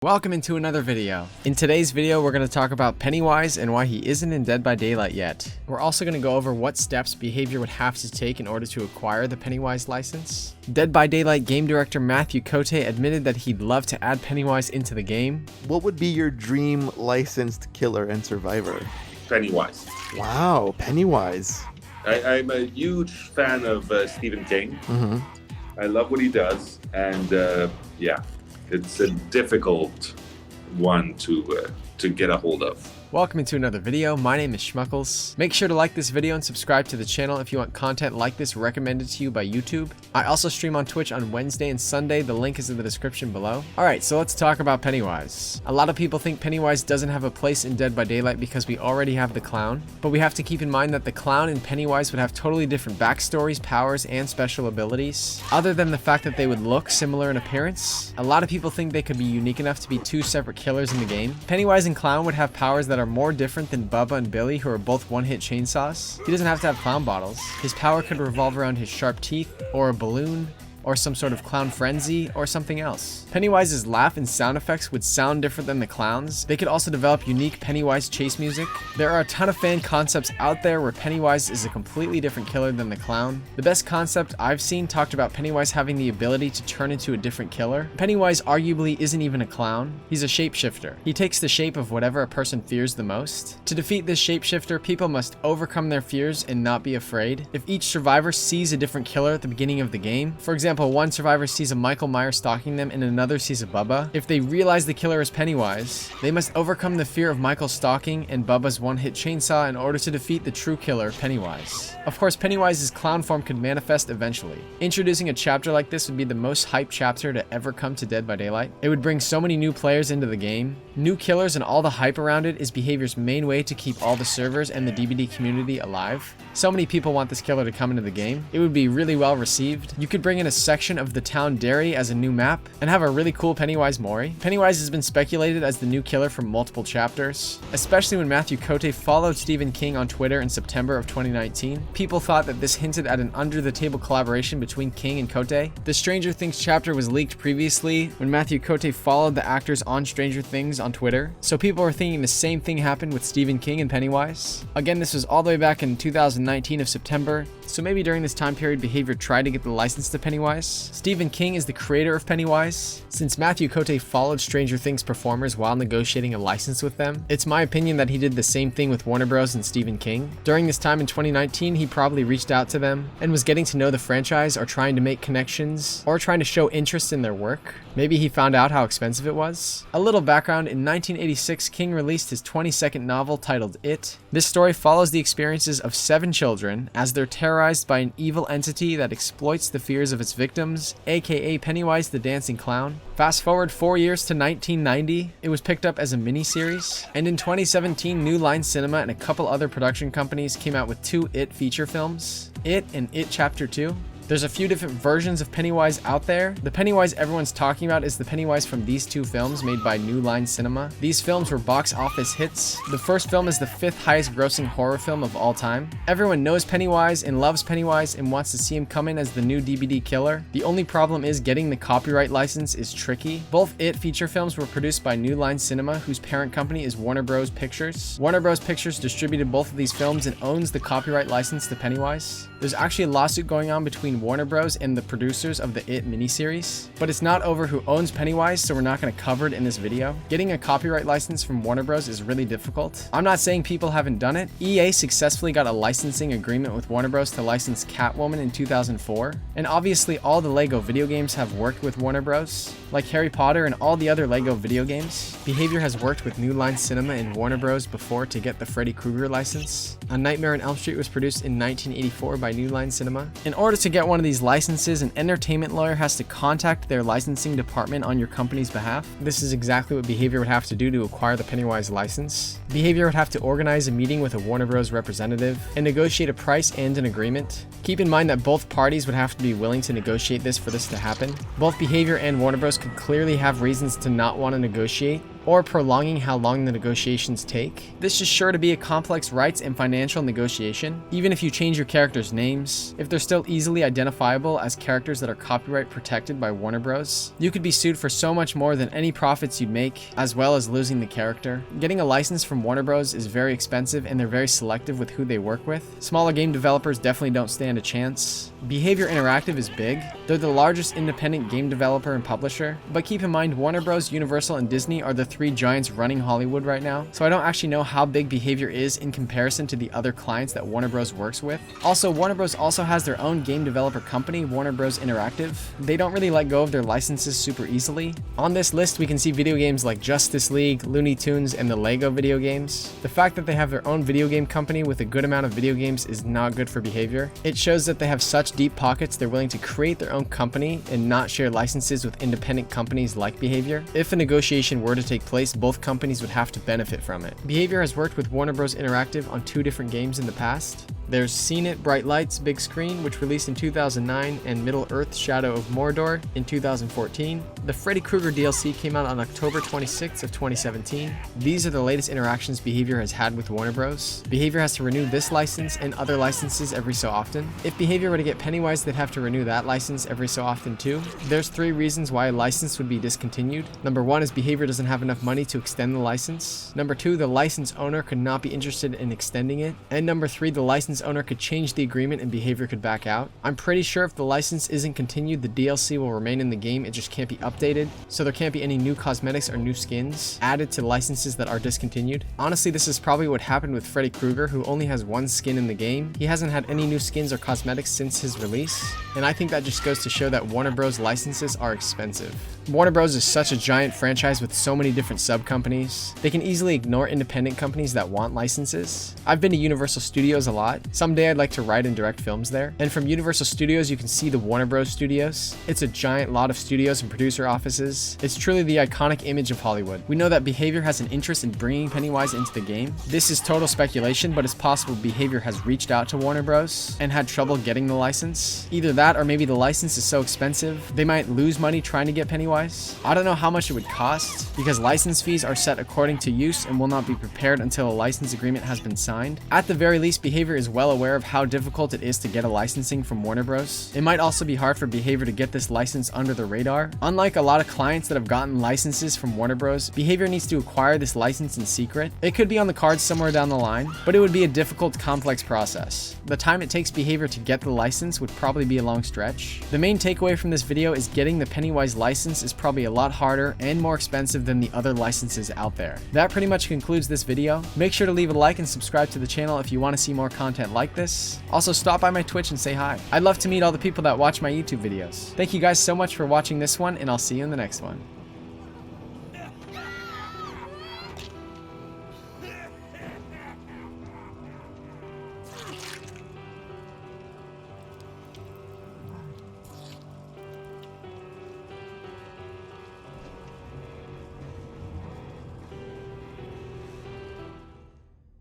Welcome into another video. In today's video, we're going to talk about Pennywise and why he isn't in Dead by Daylight yet. We're also going to go over what steps Behavior would have to take in order to acquire the Pennywise license. Dead by Daylight game director Matthew Cote admitted that he'd love to add Pennywise into the game. What would be your dream licensed killer and survivor? Pennywise. Wow, Pennywise. I'm a huge fan of Stephen King. I love what he does, and yeah, it's a difficult one to get a hold of. Welcome into another video. My name is Schmuckles. Make sure to like this video and subscribe to the channel if you want content like this recommended to you by YouTube. I also stream on Twitch on Wednesday and Sunday. The link is in the description below. Alright, so let's talk about Pennywise. A lot of people think Pennywise doesn't have a place in Dead by Daylight because we already have the clown, but we have to keep in mind that the clown and Pennywise would have totally different backstories, powers, and special abilities. Other than the fact that they would look similar in appearance, a lot of people think they could be unique enough to be two separate killers in the game. Pennywise and clown would have powers that are more different than Bubba and Billy, who are both one-hit chainsaws. He doesn't have to have clown bottles. His power could revolve around his sharp teeth, or a balloon, or some sort of clown frenzy, or something else. Pennywise's laugh and sound effects would sound different than the clown's. They could also develop unique Pennywise chase music. There are a ton of fan concepts out there where Pennywise is a completely different killer than the clown. The best concept I've seen talked about Pennywise having the ability to turn into a different killer. Pennywise arguably isn't even a clown. He's a shapeshifter. He takes the shape of whatever a person fears the most. To defeat this shapeshifter, people must overcome their fears and not be afraid. If each survivor sees a different killer at the beginning of the game, for example, one survivor sees a Michael Myers stalking them and another sees a Bubba. If they realize the killer is Pennywise, they must overcome the fear of Michael's stalking and Bubba's one-hit chainsaw in order to defeat the true killer, Pennywise. Of course, Pennywise's clown form could manifest eventually. Introducing a chapter like this would be the most hyped chapter to ever come to Dead by Daylight. It would bring so many new players into the game. New killers and all the hype around it is Behavior's main way to keep all the servers and the DBD community alive. So many people want this killer to come into the game. It would be really well received. You could bring in a section of the town Derry as a new map and have a really cool Pennywise Mori. Pennywise has been speculated as the new killer from multiple chapters, especially when Matthew Cote followed Stephen King on Twitter in September of 2019. People thought that this hinted at an under-the-table collaboration between King and Cote. The Stranger Things chapter was leaked previously when Matthew Cote followed the actors on Stranger Things on Twitter, so people were thinking the same thing happened with Stephen King and Pennywise. Again, this was all the way back in 2019 of September, so maybe during this time period Behavior tried to get the license to Pennywise. Stephen King is the creator of Pennywise. Since Matthew Cote followed Stranger Things performers while negotiating a license with them, it's my opinion that he did the same thing with Warner Bros. And Stephen King. During this time in 2019, he probably reached out to them and was getting to know the franchise or trying to make connections or trying to show interest in their work. Maybe he found out how expensive it was. A little background, in 1986, King released his 22nd novel titled It. This story follows the experiences of 7 children as they're terrorized by an evil entity that exploits the fears of its victims, aka Pennywise the Dancing Clown. Fast forward 4 years to 1990, it was picked up as a miniseries, and in 2017, New Line Cinema and a couple other production companies came out with 2 It feature films, It and It Chapter 2. There's a few different versions of Pennywise out there. The Pennywise everyone's talking about is the Pennywise from these 2 films made by New Line Cinema. These films were box office hits. The first film is the 5th highest grossing horror film of all time. Everyone knows Pennywise and loves Pennywise and wants to see him come in as the new DBD killer. The only problem is getting the copyright license is tricky. Both It feature films were produced by New Line Cinema, whose parent company is Warner Bros. Pictures. Warner Bros. Pictures distributed both of these films and owns the copyright license to Pennywise. There's actually a lawsuit going on between Warner Bros. And the producers of the It miniseries, but it's not over who owns Pennywise, so we're not going to cover it in this video. Getting a copyright license from Warner Bros. Is really difficult. I'm not saying people haven't done it. EA successfully got a licensing agreement with Warner Bros. To license Catwoman in 2004, and obviously all the Lego video games have worked with Warner Bros. Like Harry Potter and all the other Lego video games. Behavior has worked with New Line Cinema and Warner Bros. Before to get the Freddy Krueger license. A Nightmare on Elm Street was produced in 1984 by New Line Cinema. In order to get one of these licenses, an entertainment lawyer has to contact their licensing department on your company's behalf. This is exactly what Behavior would have to do to acquire the Pennywise license. Behavior would have to organize a meeting with a Warner Bros. Representative and negotiate a price and an agreement. Keep in mind that both parties would have to be willing to negotiate this for this to happen. Both Behavior and Warner Bros. Could clearly have reasons to not want to negotiate, or prolonging how long the negotiations take. This is sure to be a complex rights and financial negotiation. Even if you change your characters' names, if they're still easily identifiable as characters that are copyright protected by Warner Bros., you could be sued for so much more than any profits you'd make, as well as losing the character. Getting a license from Warner Bros. Is very expensive, and they're very selective with who they work with. Smaller game developers definitely don't stand a chance. Behavior Interactive is big. They're the largest independent game developer and publisher, but keep in mind Warner Bros., Universal, and Disney are the three giants running Hollywood right now, so I don't actually know how big Behavior is in comparison to the other clients that Warner Bros. Works with. Also, Warner Bros. Also has their own game developer company, Warner Bros. Interactive. They don't really let go of their licenses super easily. On this list, we can see video games like Justice League, Looney Tunes, and the Lego video games. The fact that they have their own video game company with a good amount of video games is not good for Behavior. It shows that they have such deep pockets they're willing to create their own company and not share licenses with independent companies like Behavior. If a negotiation were to take place, both companies would have to benefit from it. Behavior has worked with Warner Bros. Interactive on 2 different games in the past. There's Seen It, Bright Lights, Big Screen, which released in 2009, and Middle-earth: Shadow of Mordor in 2014. The Freddy Krueger DLC came out on October 26th of 2017. These are the latest interactions Behavior has had with Warner Bros. Behavior has to renew this license and other licenses every so often. If Behavior were to get Pennywise, they'd have to renew that license every so often too. There's 3 reasons why a license would be discontinued. Number 1 is Behavior doesn't have enough money to extend the license. Number 2, the license owner could not be interested in extending it. And number 3, the license owner could change the agreement and Behavior could back out. I'm pretty sure if the license isn't continued, the DLC will remain in the game, it just can't be updated, so there can't be any new cosmetics or new skins added to licenses that are discontinued. Honestly, this is probably what happened with Freddy Krueger, who only has 1 skin in the game. He hasn't had any new skins or cosmetics since his release, and I think that just goes to show that Warner Bros. Licenses are expensive. Warner Bros. Is such a giant franchise with so many different sub-companies. They can easily ignore independent companies that want licenses. I've been to Universal Studios a lot. Someday I'd like to write and direct films there. And from Universal Studios, you can see the Warner Bros. Studios. It's a giant lot of studios and producer offices. It's truly the iconic image of Hollywood. We know that Behavior has an interest in bringing Pennywise into the game. This is total speculation, but it's possible Behavior has reached out to Warner Bros. And had trouble getting the license. Either that, or maybe the license is so expensive, they might lose money trying to get Pennywise. I don't know how much it would cost, because license fees are set according to use and will not be prepared until a license agreement has been signed. At the very least, Behavior is well aware of how difficult it is to get a licensing from Warner Bros. It might also be hard for Behavior to get this license under the radar. Unlike a lot of clients that have gotten licenses from Warner Bros., Behavior needs to acquire this license in secret. It could be on the cards somewhere down the line, but it would be a difficult, complex process. The time it takes Behavior to get the license would probably be a long stretch. The main takeaway from this video is getting the Pennywise license is probably a lot harder and more expensive than the other licenses out there. That pretty much concludes this video. Make sure to leave a like and subscribe to the channel if you want to see more content like this. Also, stop by my Twitch and say hi. I'd love to meet all the people that watch my YouTube videos. Thank you guys so much for watching this one, and I'll see you in the next one.